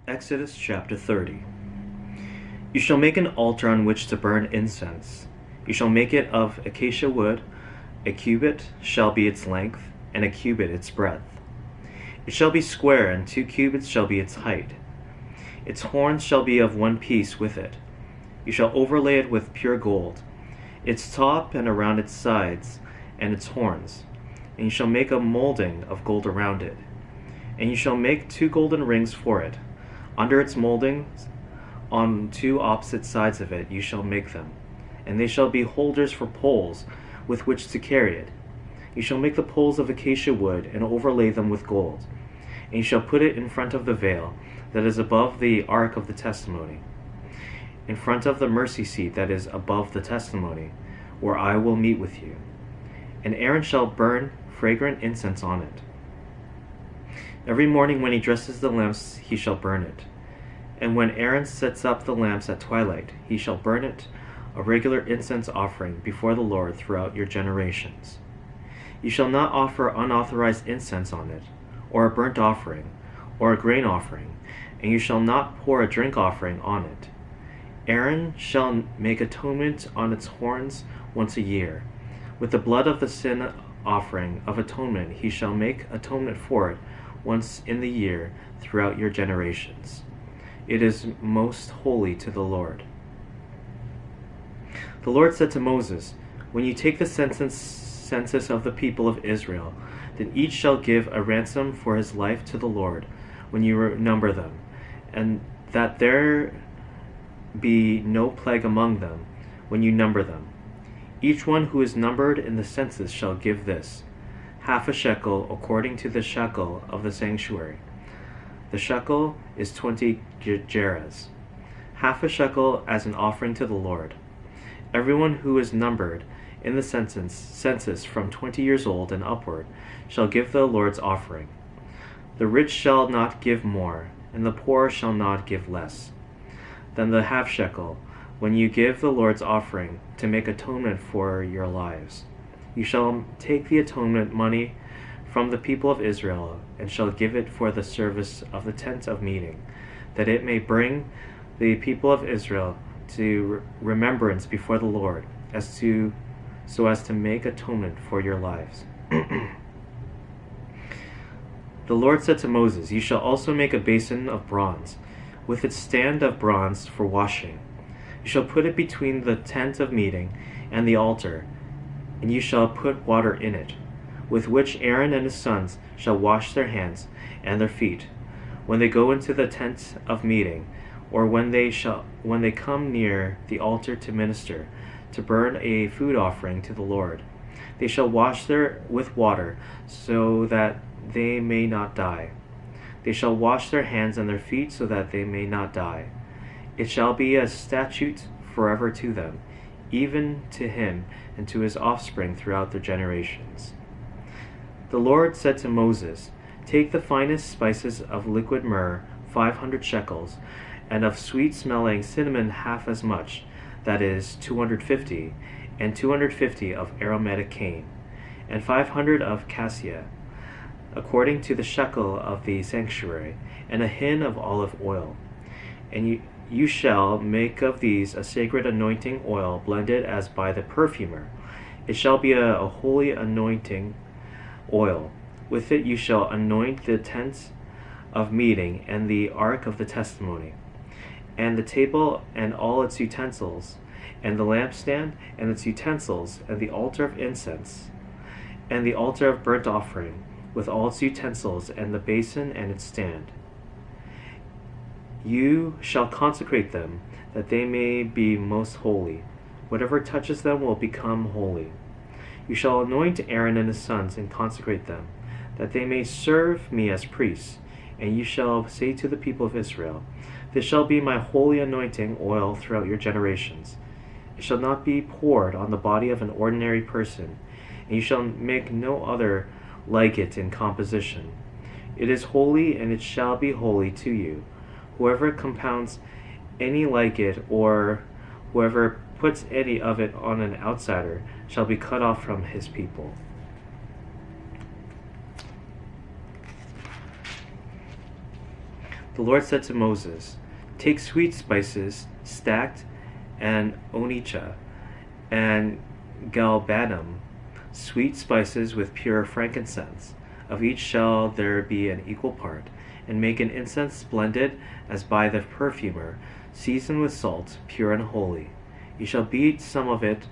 Exodus chapter 30. You shall make an altar on which to burn incense. You shall make it of acacia wood. A cubit shall be its length, and a cubit its breadth. It shall be square, and 2 cubits shall be its height. Its horns shall be of one piece with it. You shall overlay it with pure gold, its top and around its sides, and its horns. And you shall make a molding of gold around it. And you shall make 2 golden rings for it. Under its moldings, on 2 opposite sides of it, you shall make them. And they shall be holders for poles with which to carry it. You shall make the poles of acacia wood and overlay them with gold. And you shall put it in front of the veil that is above the ark of the testimony, in front of the mercy seat that is above the testimony, where I will meet with you. And Aaron shall burn fragrant incense on it. Every morning when he dresses the lamps, he shall burn it. And when Aaron sets up the lamps at twilight, he shall burn it, a regular incense offering before the Lord throughout your generations. You shall not offer unauthorized incense on it, or a burnt offering, or a grain offering, and you shall not pour a drink offering on it. Aaron shall make atonement on its horns once a year. With the blood of the sin offering of atonement he shall make atonement for it once in the year throughout your generations. It is most holy to the Lord. The Lord said to Moses, when you take the census of the people of Israel, then each shall give a ransom for his life to the Lord when you number them, and that there be no plague among them when you number them. Each one who is numbered in the census shall give this, half a shekel according to the shekel of the sanctuary. The shekel is 20 gerahs, half a shekel as an offering to the Lord. Everyone who is numbered in the census from 20 years old and upward shall give the Lord's offering. The rich shall not give more, and the poor shall not give less than the half shekel when you give the Lord's offering to make atonement for your lives. You shall take the atonement money from the people of Israel and shall give it for the service of the tent of meeting, that it may bring the people of Israel to remembrance before the Lord, so as to make atonement for your lives. The Lord said to Moses, you shall also make a basin of bronze, with its stand of bronze for washing. You shall put it between the tent of meeting and the altar, and you shall put water in it, with which Aaron and his sons shall wash their hands and their feet, when they go into the tent of meeting, or when they come near the altar to minister, to burn a food offering to the Lord. They shall wash with water, so that they may not die. They shall wash their hands and their feet, so that they may not die. It shall be a statute forever to them, even to him and to his offspring throughout their generations. The Lord said to Moses, take the finest spices of liquid myrrh, 500 shekels, and of sweet-smelling cinnamon half as much, that is 250, and 250 of aromatic cane, and 500 of cassia, according to the shekel of the sanctuary, and a hin of olive oil. And you shall make of these a sacred anointing oil blended as by the perfumer. It shall be a holy anointing oil. With it you shall anoint the tent of meeting and the ark of the testimony, and the table and all its utensils, and the lampstand and its utensils, and the altar of incense, and the altar of burnt offering, with all its utensils, and the basin and its stand. You shall consecrate them, that they may be most holy. Whatever touches them will become holy. You shall anoint Aaron and his sons, and consecrate them, that they may serve me as priests. And you shall say to the people of Israel, this shall be my holy anointing oil throughout your generations. It shall not be poured on the body of an ordinary person, and you shall make no other like it in composition. It is holy, and it shall be holy to you. Whoever compounds any like it, or whoever puts any of it on an outsider, shall be cut off from his people. The Lord said to Moses, "Take sweet spices, stacked, and onycha, and galbanum, sweet spices with pure frankincense. Of each shall there be an equal part, and make an incense splendid as by the perfumer, seasoned with salt, pure and holy. You shall beat some of it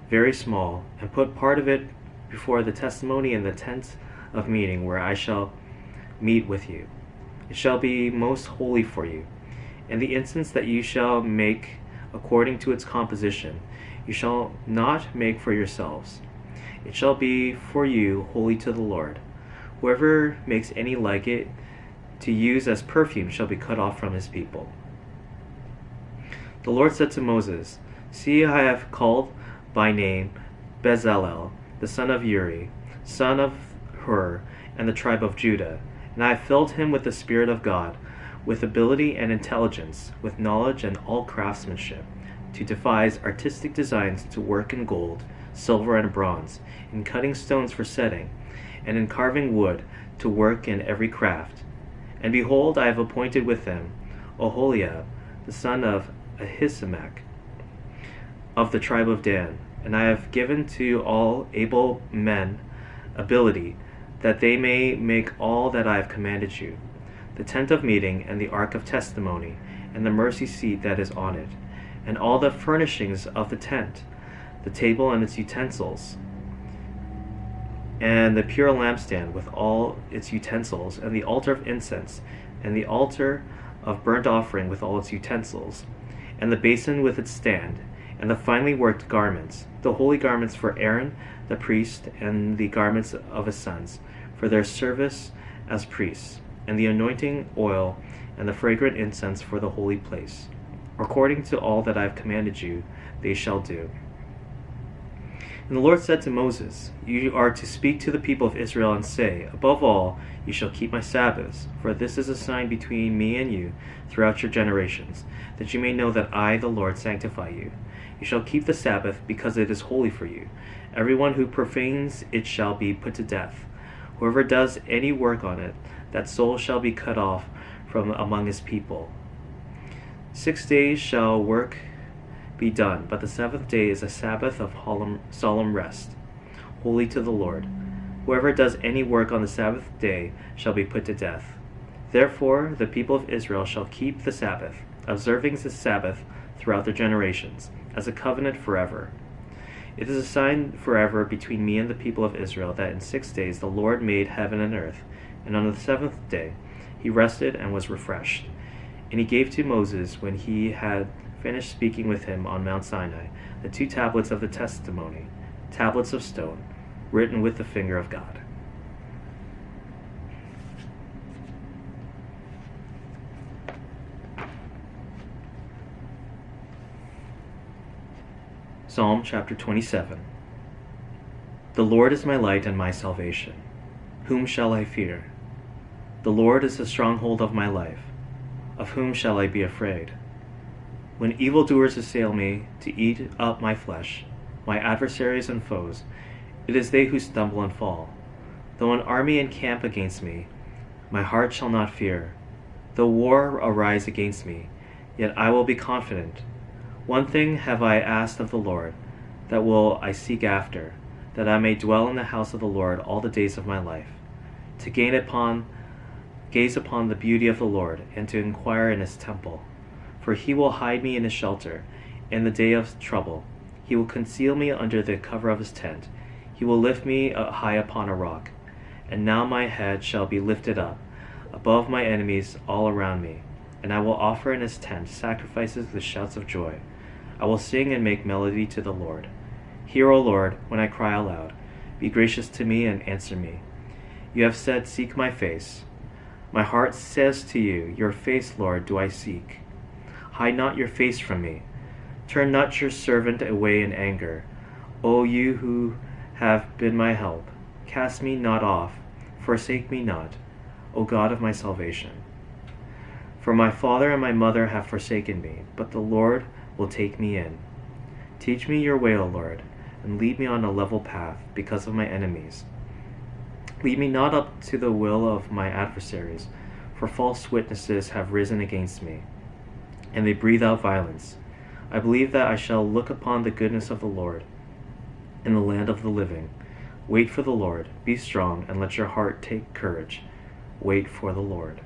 very small, and put part of it before the testimony in the tent of meeting, where I shall meet with you. It shall be most holy for you. And the incense that you shall make according to its composition, you shall not make for yourselves. It shall be for you holy to the Lord. Whoever makes any like it to use as perfume shall be cut off from his people." The Lord said to Moses, "See, I have called by name Bezalel, the son of Uri, son of Hur, and the tribe of Judah, and I have filled him with the Spirit of God, with ability and intelligence, with knowledge and all craftsmanship, to devise artistic designs, to work in gold, silver, and bronze, in cutting stones for setting, and in carving wood, to work in every craft. And behold, I have appointed with them Oholiab, the son of Ahisamach, of the tribe of Dan, and I have given to all able men ability, that they may make all that I have commanded you, the tent of meeting, and the ark of testimony, and the mercy seat that is on it, and all the furnishings of the tent, the table and its utensils, and the pure lampstand with all its utensils, and the altar of incense, and the altar of burnt offering with all its utensils, and the basin with its stand, and the finely worked garments, the holy garments for Aaron the priest, and the garments of his sons, for their service as priests, and the anointing oil, and the fragrant incense for the holy place. According to all that I have commanded you, they shall do." And the Lord said to Moses, "You are to speak to the people of Israel and say, Above all, you shall keep my Sabbaths, for this is a sign between me and you throughout your generations, that you may know that I, the Lord, sanctify you. You shall keep the Sabbath, because it is holy for you. Everyone who profanes it shall be put to death. Whoever does any work on it, that soul shall be cut off from among his people. 6 days shall work be done, but the seventh day is a Sabbath of solemn rest, holy to the Lord. Whoever does any work on the Sabbath day shall be put to death. Therefore the people of Israel shall keep the Sabbath, observing the Sabbath throughout their generations, as a covenant forever. It is a sign forever between me and the people of Israel, that in 6 days the Lord made heaven and earth, and on the seventh day he rested and was refreshed. And he gave to Moses, when he had finished speaking with him on Mount Sinai, the 2 tablets of the testimony, tablets of stone, written with the finger of God. Psalm chapter 27. The Lord is my light and my salvation. Whom shall I fear? The Lord is the stronghold of my life. Of whom shall I be afraid? When evildoers assail me to eat up my flesh, my adversaries and foes, it is they who stumble and fall. Though an army encamp against me, my heart shall not fear. Though war arise against me, yet I will be confident. One thing have I asked of the Lord, that will I seek after, that I may dwell in the house of the Lord all the days of my life, to gaze upon the beauty of the Lord, and to inquire in his temple. For he will hide me in his shelter in the day of trouble. He will conceal me under the cover of his tent. He will lift me high upon a rock. And now my head shall be lifted up above my enemies all around me. And I will offer in his tent sacrifices with shouts of joy. I will sing and make melody to the Lord. Hear, O Lord, when I cry aloud. Be gracious to me and answer me. You have said, Seek my face. My heart says to you, Your face, Lord, do I seek. Hide not your face from me. Turn not your servant away in anger. O you who have been my help, cast me not off, forsake me not, O God of my salvation. For my father and my mother have forsaken me, but the Lord will take me in. Teach me your way, O Lord, and lead me on a level path because of my enemies. Lead me not up to the will of my adversaries, for false witnesses have risen against me, and they breathe out violence. I believe that I shall look upon the goodness of the Lord in the land of the living. Wait for the Lord, be strong, and let your heart take courage. Wait for the Lord.